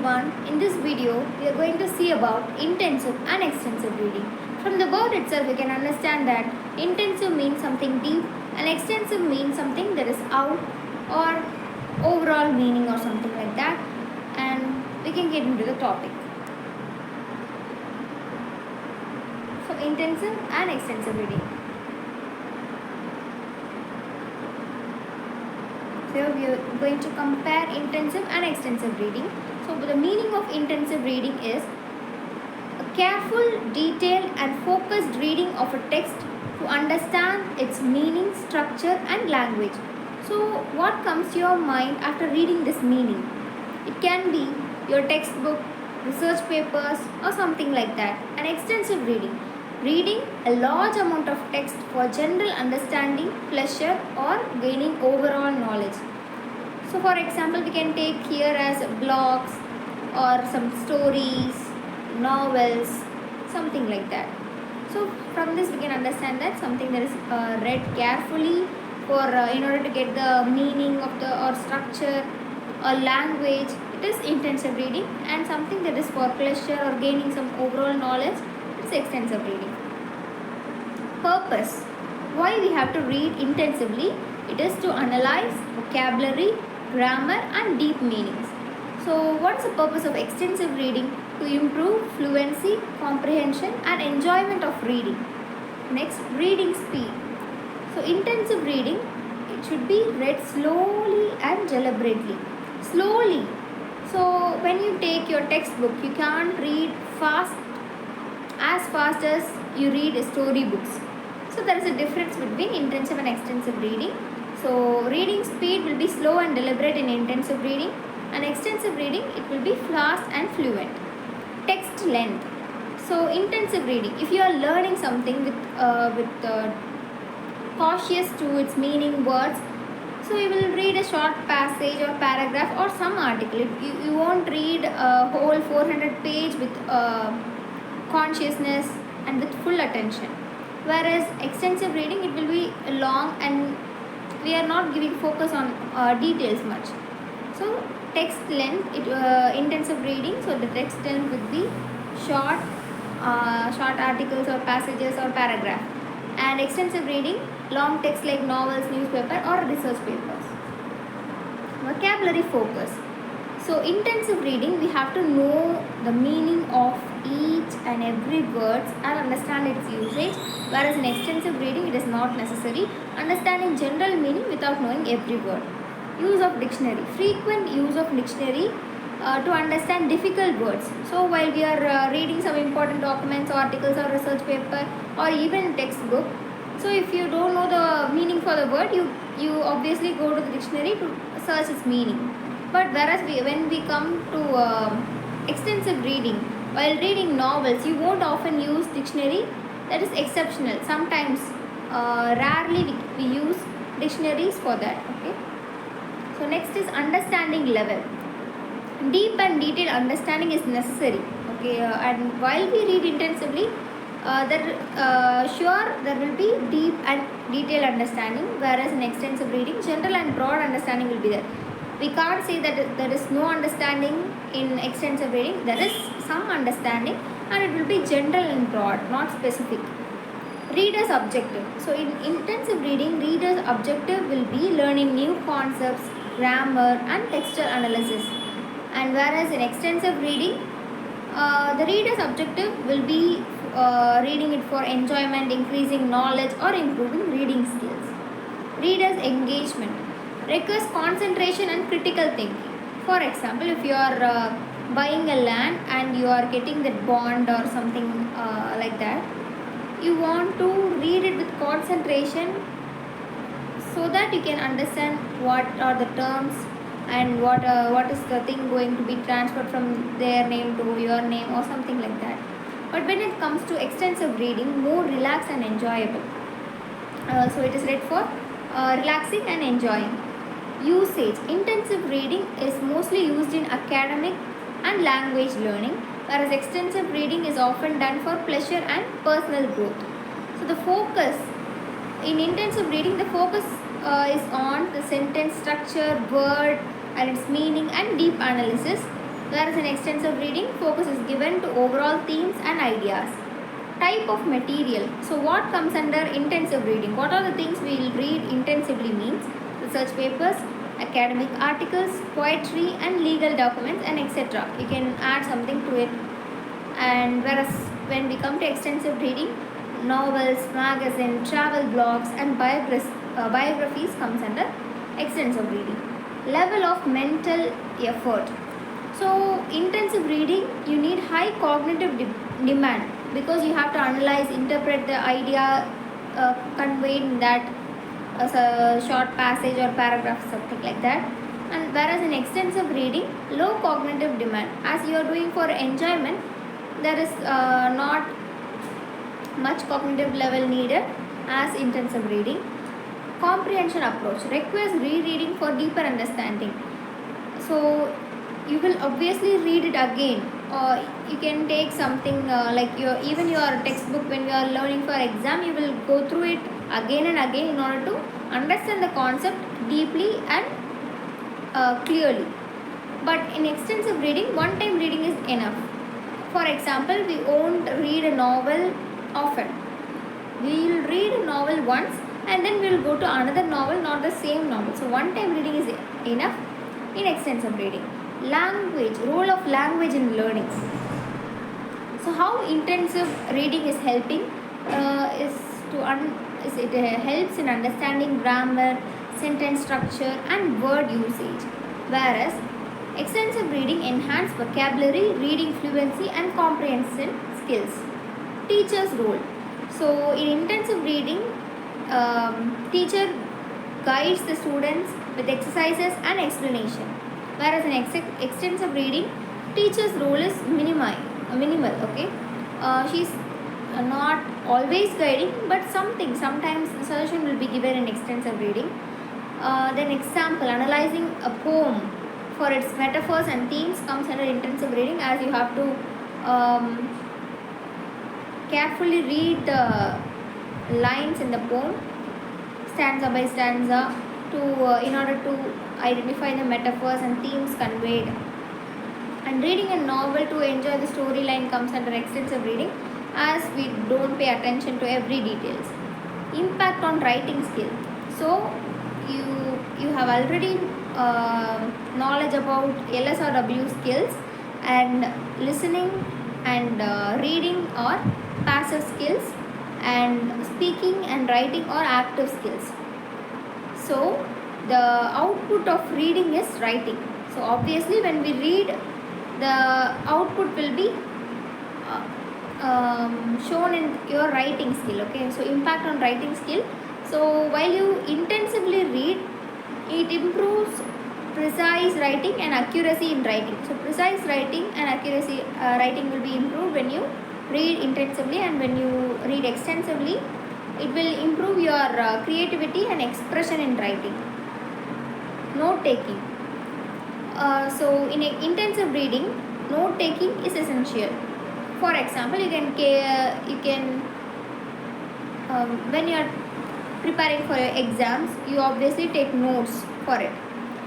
everyone, in this video we are going to see about intensive and extensive reading. From the word itself we can understand that intensive means something deep and extensive means something that is out or overall meaning or something like that, and we can get into the topic. So intensive and extensive reading. So we are going to compare intensive and extensive reading. So the meaning of intensive reading is a careful, detailed and focused reading of a text to understand its meaning, structure and language. So what comes to your mind after reading this meaning? It can be your textbook, research papers or something like that. An extensive reading. Reading a large amount of text for general understanding, pleasure or gaining overall knowledge. So for example, we can take here as blogs or some stories, novels, something like that. So from this we can understand that something that is read carefully for in order to get the meaning of the or structure or language, it is intensive reading, and something that is for pleasure or gaining some overall knowledge, it's extensive reading. Purpose. Why we have to read intensively? It is to analyze vocabulary, grammar and deep meanings. So what is the purpose of extensive reading? To improve fluency, comprehension and enjoyment of reading. Next, reading speed. So intensive reading, it should be read slowly and deliberately. Slowly. So when you take your textbook, you can't read fast as you read storybooks. So there is a difference between intensive and extensive reading. So reading speed will be slow and deliberate in intensive reading, and extensive reading it will be fast and fluent. Text length. So intensive reading, if you are learning something with cautious to its meaning words, so you will read a short passage or paragraph or some article. You won't read a whole 400 page with consciousness and with full attention. Whereas extensive reading, it will be long and we are not giving focus on details much. So text length, intensive reading, so the text length would be short articles or passages or paragraph, and extensive reading, long text like novels, newspaper or research papers. Vocabulary focus. So intensive reading, we have to know the meaning of each and every word and understand its usage, whereas in extensive reading it is not necessary. Understanding general meaning without knowing every word. Use of dictionary. Frequent use of dictionary to understand difficult words. So while we are reading some important documents, articles or research paper or even textbook, so if you don't know the meaning for the word, you obviously go to the dictionary to search its meaning. But whereas when we come to extensive reading, while reading novels, you won't often use dictionary. That is exceptional. Sometimes, rarely we use dictionaries for that. Okay. So next is understanding level. Deep and detailed understanding is necessary. Okay, and while we read intensively, there will be deep and detailed understanding, whereas in extensive reading, general and broad understanding will be there. We can't say that there is no understanding in extensive reading. There is some understanding and it will be general and broad, not specific. Reader's objective. So in intensive reading, reader's objective will be learning new concepts, grammar and textual analysis. And whereas in extensive reading, the reader's objective will be reading it for enjoyment, increasing knowledge or improving reading skills. Reader's engagement requires concentration and critical thinking. For example, if you are buying a land and you are getting that bond or something like that, you want to read it with concentration so that you can understand what are the terms and what is the thing going to be transferred from their name to your name or something like that. But when it comes to extensive reading, more relaxed and enjoyable. So it is read for relaxing and enjoying. Usage. Intensive reading is mostly used in academic and language learning, whereas extensive reading is often done for pleasure and personal growth. So the focus in intensive reading, the focus is on the sentence structure, word and its meaning and deep analysis. whereas in extensive reading, focus is given to overall themes and ideas. Type of material. So what comes under intensive reading? What are the things we will read intensively means? Research papers, academic articles, poetry and legal documents and etc. You can add something to it. And whereas when we come to extensive reading, novels, magazine, travel blogs and biographies comes under extensive reading. Level of mental effort. So intensive reading, you need high cognitive demand because you have to analyze, interpret the idea conveyed in that as a short passage or paragraph, something like that. And whereas in extensive reading, low cognitive demand, as you are doing for enjoyment, there is not much cognitive level needed as intensive reading. Comprehension approach requires rereading for deeper understanding. So you will obviously read it again, or you can take something like your textbook. When you are learning for exam, you will go through it again and again in order to understand the concept deeply and clearly. But in extensive reading, one time reading is enough. For example, we won't read a novel often. We will read a novel once and then we will go to another novel, not the same novel. So one time reading is enough in extensive reading. Language, role of language in learning. So how intensive reading is helping it helps in understanding grammar, sentence structure and word usage, whereas extensive reading enhance vocabulary, reading fluency and comprehension skills. Teacher's role. So in intensive reading, teacher guides the students with exercises and explanation, whereas in extensive reading, teacher's role is minimal. Okay, she's not always guiding, but sometimes the suggestion will be given in extensive reading. Then example, analyzing a poem for its metaphors and themes comes under intensive reading, as you have to carefully read the lines in the poem stanza by stanza in order to identify the metaphors and themes conveyed. And reading a novel to enjoy the storyline comes under extensive reading, as we don't pay attention to every details. Impact on writing skill. So you have already knowledge about LSRW skills, and listening and reading or passive skills, and speaking and writing or active skills. So the output of reading is writing. So obviously when we read, the output will be shown in your writing skill. Okay, so impact on writing skill. So while you intensively read, it improves precise writing and accuracy in writing. So precise writing and accuracy writing will be improved when you read intensively, and when you read extensively, it will improve your creativity and expression in writing. Note taking. So in intensive reading, note taking is essential. For example, you can when you are preparing for your exams, you obviously take notes for it.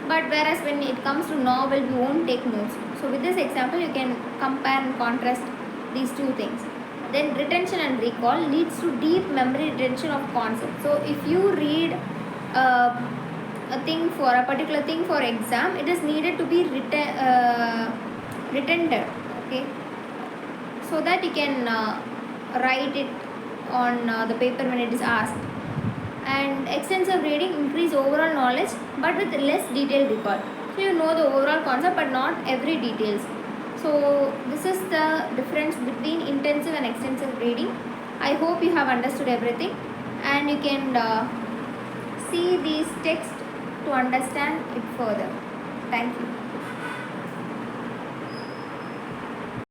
But whereas when it comes to novel, you won't take notes. So with this example, you can compare and contrast these two things. Then retention and recall leads to deep memory retention of concepts. So if you read a particular thing for exam, it is needed to be retained. Okay, so that you can write it on the paper when it is asked. And extensive reading increase overall knowledge, but with less detailed recall. So you know the overall concept, but not every details. So this is the difference between intensive and extensive reading. I hope you have understood everything, and you can see these texts to understand it further. Thank you.